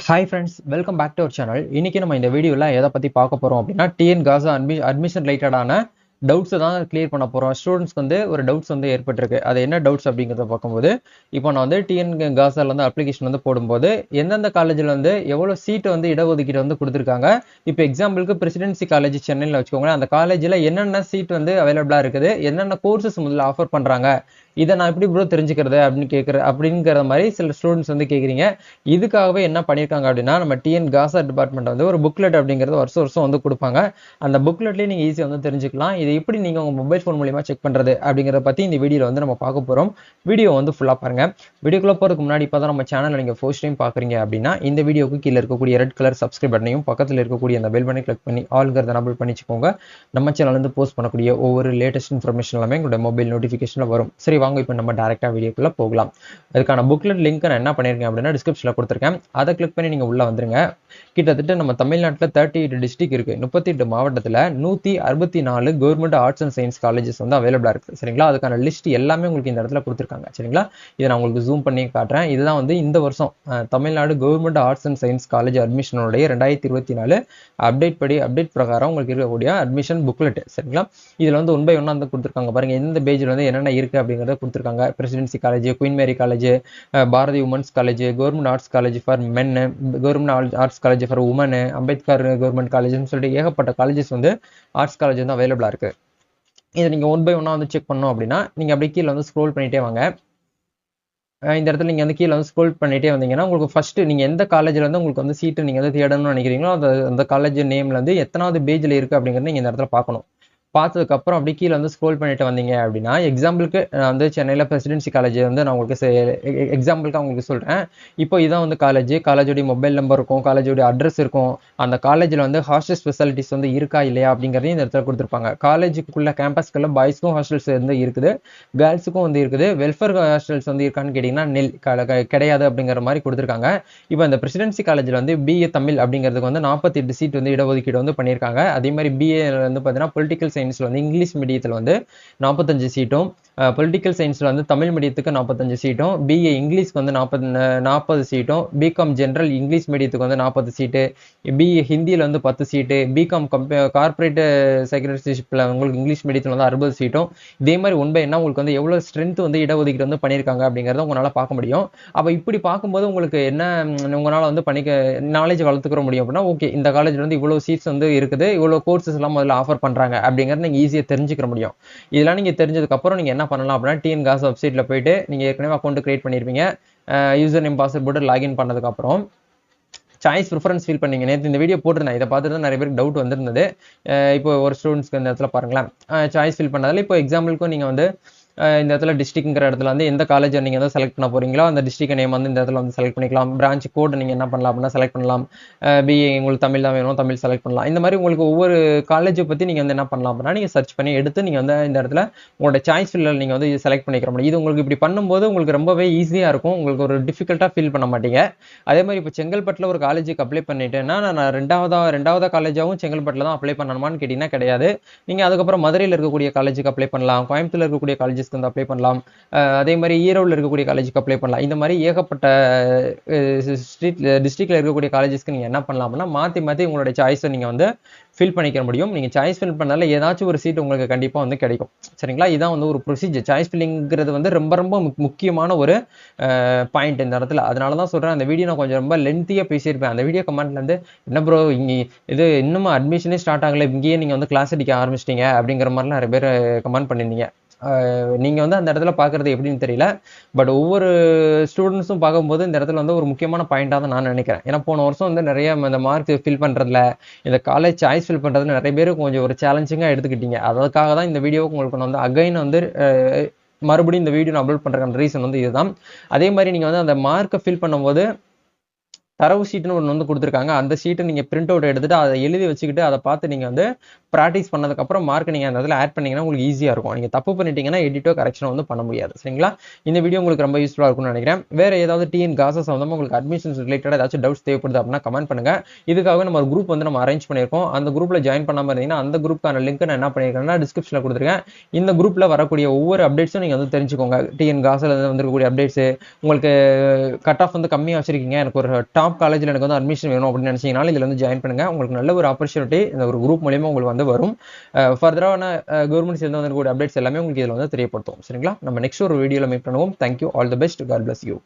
Hi friends, welcome back to our channel. இன்னைக்கு நம்ம இந்த வீடியோல எதை பத்தி பார்க்க போறோம் அப்படின்னா டிஎன் காசா அட்மிஷன் ரிலேட்டடான டவுட்ஸ் தான் கிளியர் பண்ண போறோம். ஸ்டூடெண்ட்ஸ்க்கு வந்து ஒரு டவுட்ஸ் வந்து ஏற்பட்டிருக்கு. அது என்ன டவுட்ஸ் அப்படிங்கறத பார்க்கும்போது இப்போ நான் வந்து டிஎன் காசால வந்து அப்ளிகேஷன் வந்து போடும்போது எந்தெந்த காலேஜ்ல வந்து எவ்வளவு சீட் வந்து இடஒதுக்கீடு வந்து கொடுத்துருக்காங்க. இப்போ எக்ஸாம்பிளுக்கு பிரசிடென்சி காலேஜ் சென்னையில் வச்சுக்கோங்களேன். அந்த காலேஜ்ல என்னென்ன சீட் வந்து அவைலபிளா இருக்குது, என்னென்ன கோர்சஸ் முதல்ல ஆஃபர் பண்றாங்க, இதை நான் எப்படி ப்ரோ தெரிஞ்சுக்கிறது அப்படிங்கிற மாதிரி சில ஸ்டூடெண்ட்ஸ் வந்து கேட்குறீங்க. இதுக்காகவே என்ன பண்ணியிருக்காங்க அப்படின்னா நம்ம டிஎன் காசா டிபார்ட்மெண்ட் வந்து ஒரு புக்லெட் அப்படிங்கிறது வருஷம் வருஷம் வந்து கொடுப்பாங்க. அந்த புக்லெட்லேயே நீங்கள் ஈஸியாக வந்து தெரிஞ்சுக்கலாம். இது எப்படி நீங்கள் உங்கள் மொபைல் ஃபோன் மூலியமாக செக் பண்ணுறது அப்படிங்கிறத பற்றி இந்த வீடியோவில் வந்து நம்ம பார்க்க போகிறோம். வீடியோ வந்து ஃபுல்லாக பாருங்கள். வீடியோக்குள்ளே போகிறதுக்கு முன்னாடி இப்போ தான் நம்ம சேனலை நீங்கள் ஃபர்ஸ்ட் டைம் பார்க்குறீங்க அப்படின்னா இந்த வீடியோக்கு கீழே இருக்கக்கூடிய ரெட் கலர் சப்ஸ்கிரைப் பட்டனையும் பக்கத்தில் இருக்கக்கூடிய அந்த பெல் பட்டனை கிளிக் பண்ணி ஆல்ங்கிறத எனபிள் பண்ணிச்சுக்கோங்க. நம்ம சேனல் வந்து போஸ்ட் பண்ணக்கூடிய ஒவ்வொரு லேட்டஸ்ட் இன்ஃபர்மேஷன் எல்லாமே உங்களோட மொபைல் நோட்டிஃபிகேஷனில் வரும். சரி வாங்க இப்போ நம்ம டேரெக்டாக வீடியோக்குள்ளே போகலாம். அதுக்கான புக்லெட் லிங்க் நான் என்ன பண்ணியிருக்கேன் அப்படின்னா டிஸ்கிரிப்ஷனில் கொடுத்துருக்கேன். அதை கிளிக் பண்ணி நீங்கள் உள்ளே வந்துருங்க. கிட்டத்தட்ட நம்ம தமிழ்நாட்டில் 38 டிஸ்ட்ரிக்ட் இருக்குது. 38 மாவட்டத்தில் 164 government arts and science colleges வந்து அவைலபிளாக இருக்குது. சரிங்களா? அதுக்கான லிஸ்ட் எல்லாமே உங்களுக்கு இந்த இடத்துல கொடுத்துருக்காங்க. சரிங்களா? இதை நான் உங்களுக்கு ஜூம் பண்ணி காட்டுறேன். இதுதான் வந்து இந்த வருஷம் Tamil Nadu government arts and science college அட்மிஷனுடைய 2024 அப்டேட் பிரகாரம் உங்களுக்கு இருக்கக்கூடிய அட்மிஷன் புக்லெட். சரிங்களா? இதில் வந்து 1 by 1 வந்து கொடுத்துருக்காங்க. பாருங்க எந்த பேஜில் வந்து என்னென்ன இருக்குது அப்படிங்கிறத கொடுத்துருக்காங்க. Presidency college, queen Mary college, Bharathi women's college, government arts college for men, government arts college for women, Ambedkar government காலேஜ்னு சொல்லிட்டு ஏகப்பட்ட காலேஜஸ் வந்து ஆர்ட்ஸ் காலேஜ் வந்து அவைலபிளா இருக்கு. இதை நீங்க 1 by 1 வந்து செக் பண்ணோம் அப்படின்னா நீங்க அப்படியே கீழே வந்து ஸ்க்ரோல் பண்ணிட்டே வாங்க. இந்த இடத்துல நீங்க வந்து கீழே வந்து ஸ்க்ரோல் பண்ணிட்டே வந்தீங்கன்னா உங்களுக்கு ஃபர்ஸ்ட் நீங்க எந்த காலேஜ்ல வந்து உங்களுக்கு வந்து சீட்டு நீங்க வந்து தேடணும்னு நினைக்கிறீங்களோ அந்த காலேஜ் நேம்ல இருந்து எத்தனாவது பேஜ்ல இருக்கு அப்படிங்கறத நீங்க இந்த இடத்துல பார்க்கணும். பார்த்ததுக்கு அப்புறம் அப்படியே கீழே வந்து ஸ்க்ரோல் பண்ணிட்டு வந்தீங்க அப்படின்னா எக்ஸாம்பிளுக்கு நான் வந்து சென்னையில் பிரசிடென்சி காலேஜ் வந்து நான் உங்களுக்கு எக்ஸாம்பிளுக்கு உங்களுக்கு சொல்கிறேன். இப்போ இதான் வந்து காலேஜோடைய மொபைல் நம்பர் இருக்கும், காலேஜோடைய அட்ரஸ் இருக்கும். அந்த காலேஜில் வந்து ஹாஸ்டல் ஸ்பெஷாலிட்டிஸ் வந்து இருக்கா இல்லையா அப்படிங்கிறதையும் இந்த இடத்துல கொடுத்துருப்பாங்க. காலேஜுக்குள்ள கேம்பஸ்க்குள்ள பாய்ஸ்க்கும் ஹாஸ்டல்ஸ் வந்து இருக்குது, கேர்ள்ஸுக்கும் வந்து இருக்குது. வெல்ஃபேர் ஹாஸ்டல்ஸ் வந்து இருக்கான்னு கேட்டிங்கன்னா கிடையாது அப்படிங்கிற மாதிரி கொடுத்துருக்காங்க. இப்போ இந்த பிரசிடென்சி காலேஜில் வந்து பிஏ தமிழ் அப்படிங்கிறதுக்கு வந்து 48 சீட் வந்து இடஒதுக்கீடு வந்து பண்ணியிருக்காங்க. அதே மாதிரி பிஏ வந்து பார்த்தீங்கன்னா பொலிட்டிக்கல் சயின்ஸ்ல வந்து இங்கிலீஷ் மீடியத்தில் வந்து 45 சீட்டும், பொலிட்டிக்கல் சயின்ஸ்ல வந்து தமிழ் மீடியத்துக்கு 45 சீட்டும், பிஏ இங்கிலீஷ்க்கு வந்து 40 சீட்டும், பிகாம் ஜென்ரல் இங்கிலீஷ் மீடியத்துக்கு வந்து 40 சீட்டு, பிஏ ஹிந்தியில் வந்து 10 சீட்டு, பிகாம் கார்பரேட் செக்ரட்டரிஷிப்ல உங்களுக்கு இங்கிலீஷ் மீடியத்தில் வந்து 60 சீட்டும். இதே மாதிரி 1 by 1 உங்களுக்கு வந்து எவ்வளவு ஸ்ட்ரென்த் வந்து இடஒதுக்கீடு வந்து பண்ணியிருக்காங்க அப்படிங்கிறத உங்களால பார்க்க முடியும். அப்ப இப்படி பார்க்கும்போது உங்களுக்கு என்ன உங்களால வந்து நாலேஜ் வளர்த்துக்கிற முடியும் அப்படின்னா ஓகே இந்த காலேஜ்ல வந்து இவ்வளவு சீட்ஸ் வந்து இருக்குது, இவ்வளவு கோர்சஸ் எல்லாம் முதல்ல ஆஃபர் பண்றாங்க அப்படிங்கறத நீங்க ஈஸியா தெரிஞ்சுக்க முடியும். இதெல்லாம் நீங்க தெரிஞ்சதுக்கு அப்புறம் நீங்க என்ன பண்ணலாம் அப்படின்னா டிஎன் காசு வெப்சைட்ல போயிட்டு நீங்க ஏற்கனவே அக்கௌண்ட் கிரியேட் பண்ணிருப்பீங்க. யூசர் நேம் பாஸ்வேர்ட் போட்டு லாகின் பண்ணதுக்கு அப்புறம் சாய்ஸ் ப்ரிஃபரன்ஸ் ஃபில் பண்ணீங்க. நேற்று இந்த வீடியோ போட்டிருந்தேன். இதை பார்த்துட்டு தான் நிறைய பேருக்கு டவுட் வந்திருந்தது. இப்போ ஒரு ஸ்டூடெண்ட்ஸ்க்கு இந்த இடத்துல பாருங்களேன், சாய்ஸ் ஃபில் பண்ணதில் இப்போ எக்ஸாம்பிளுக்கும் நீங்க வந்து இந்த இடத்துல டிஸ்ட்ரிக்ட்ங்கிற இடத்துல வந்து எந்த காலேஜ் நீங்க வந்து செலக்ட் பண்ண போறீங்களோ அந்த டிஸ்ட்ரிக்ட் நேம் வந்து இந்த இடத்துல வந்து செலக்ட் பண்ணிக்கலாம். பிரான்ச் கோட் நீங்க என்ன பண்ணலாம் அப்படின்னா செலக்ட் பண்ணலாம். பிஏ உங்களுக்கு தமிழ் தான் வேணும், தமிழ் செலக்ட் பண்ணலாம். இந்த மாதிரி உங்களுக்கு ஒவ்வொரு காலேஜை பத்தி நீங்க வந்து என்ன பண்ணலாம் அப்படின்னா நீங்க சர்ச் பண்ணி எடுத்து நீங்க வந்து இந்த இடத்துல உங்களோட சாய்ஸ் ஃபில்ல நீங்க வந்து செலக்ட் பண்ணிக்கிற முடியும். இது உங்களுக்கு இப்படி பண்ணும்போது உங்களுக்கு ரொம்பவே ஈஸியா இருக்கும். உங்களுக்கு ஒரு டிஃபிகல்ட்டா ஃபீல் பண்ண மாட்டீங்க. அதே மாதிரி இப்போ செங்கல்பட்டுல ஒரு காலேஜுக்கு அப்ளை பண்ணிட்டேன்னா நான் ரெண்டாவதா காலேஜாவும் செங்கல்பட்டுல தான் அப்ளை பண்ணணுமான்னு கேட்டீங்கன்னா கிடையாது. நீங்க அதுக்கப்புறம் மதுரையில் இருக்கக்கூடிய காலேஜுக்கு அப்ளை பண்ணலாம், கோயம்புத்தூர்ல இருக்கக்கூடிய காலேஜ் வந்து அப்ளை பண்ணலாம், அதே மாதிரி ஈரோடுல இருக்கக்கூடிய காலேஜுக்கு அப்ளை பண்ணலாம். இந்த மாதிரி ஏகப்பட்ட டிஸ்ட்ரிக்ட்ல இருக்கக்கூடிய காலேஜஸ்க்கு நீங்க என்ன பண்ணலாம் அப்படின்னா மாத்தி உங்களுடைய சாய்ஸை நீங்க வந்து ஃபில் பண்ணிக்க முடியும். நீங்க சாய்ஸ் ஃபில் பண்ணால ஏதாச்சும் ஒரு சீட் உங்களுக்கு கண்டிப்பா வந்து கிடைக்கும். சரிங்களா? இதான் வந்து ஒரு ப்ரொசீஜர். சாய்ஸ் ஃபில்லிங்கிறது வந்து ரொம்ப முக்கியமான ஒரு பாயிண்ட் இந்த இடத்துல. அதனாலதான் சொல்றேன் அந்த வீடியோ நான் கொஞ்சம் ரொம்ப லென்த்தியா பேசியிருப்பேன். அந்த வீடியோ கமெண்ட்ல இருந்து என்ன ப்ரோ இங்க இது இன்னும் அட்மிஷனே ஸ்டார்ட் ஆகல, இங்கேயே நீங்க வந்து கிளாஸ் அடிக்க ஆரம்பிச்சிட்டீங்க அப்படிங்கிற மாதிரிலாம் நிறைய பேர் கமெண்ட் பண்ணிருந்தீங்க. நீங்க வந்து அந்த இடத்துல பாக்குறது எப்படின்னு தெரியல. பட் ஒவ்வொரு ஸ்டூடெண்ட்ஸும் பார்க்கும்போது இந்த இடத்துல வந்து ஒரு முக்கியமான பாயிண்டா தான் நான் நினைக்கிறேன். ஏன்னா போன வருஷம் வந்து நிறைய இந்த மார்க் ஃபில் பண்றதுல இந்த காலேஜ் சாய்ஸ் ஃபில் பண்றதுல நிறைய பேர் கொஞ்சம் ஒரு சேலஞ்சிங்கா எடுத்துக்கிட்டீங்க. அதுக்காக தான் இந்த வீடியோவுக்கு உங்களுக்கு வந்து அகைன் வந்து மறுபடியும் இந்த வீடியோ நான் அப்லோட் பண்றதுக்கான ரீசன் வந்து இதுதான். அதே மாதிரி நீங்க வந்து அந்த மார்க்கை ஃபில் பண்ணும்போது தரவு ஷீட்னு ஒன்று வந்து கொடுத்துருக்காங்க. அந்த ஷீட்டை நீங்கள் பிரிண்ட் அவுட் எடுத்துட்டு அதை எழுதி வச்சுக்கிட்டு அதை பார்த்து நீங்கள் வந்து ப்ராக்டிஸ் பண்ணதுக்கப்புறம் மார்க் நீங்கள் அந்த இடத்துல ஆட் பண்ணீங்கன்னா உங்களுக்கு ஈஸியாக இருக்கும். நீங்கள் தப்பு பண்ணிட்டீங்கன்னா எடிட்டோ கரெக்ஷனோ வந்து பண்ண முடியாது. சரிங்களா? இந்த வீடியோ உங்களுக்கு ரொம்ப யூஸ்ஃபுல்லாக இருக்கும்னு நினைக்கிறேன். வேறு ஏதாவது டிஎன் காசஸ் சம்மந்தமாக உங்களுக்கு அட்மிஷன்ஸ் ரிலேட்டடாக ஏதாச்சும் டவுட்ஸ் தேவைப்படுது அப்படின்னா கமெண்ட் பண்ணுங்க. இதுக்காக நம்ம ஒரு குரூப் வந்து நம்ம அரேஞ்ச் பண்ணியிருக்கோம். அந்த குரூப்பில் ஜாயின் பண்ணாமல் இருந்தீங்கன்னா அந்த குரூப்க்கான லிங்க் நான் என்ன பண்ணியிருக்கேன்னா டிஸ்கிரிப்ஷனில் கொடுத்துருக்கேன். இந்த குரூப்பில் வரக்கூடிய ஒவ்வொரு அப்டேட்ஸும் நீங்கள் வந்து தெரிஞ்சுக்கோங்க. டிஎன் காசில் வந்துருக்கக்கூடிய அப்டேட்ஸு, உங்களுக்கு கட் ஆஃப் வந்து கம்மியாக வச்சிருக்கீங்க, எனக்கு ஒரு டாப் டாப் காலேஜில் எனக்கு வந்து அட்மிஷன் வேணும் அப்படின்னு நினச்சிங்கனாலும் இதில் வந்து ஜாயின் பண்ணுங்கள். உங்களுக்கு நல்ல ஒரு ஆப்பர்ச்சுனிட்டி இந்த ஒரு குரூப் மூலியமாக உங்களுக்கு வந்து வரும். ஃபர்தரான கவர்மெண்ட் சேர்ந்து வந்து அப்டேட்ஸ் எல்லாமே உங்களுக்கு இதில் வந்து தெரியப்படுத்தும். சரிங்களா? நம்ம நெக்ஸ்ட் ஒரு வீடியோவில் மீட் பண்ணுவோம். Thank you. All the best. God bless you.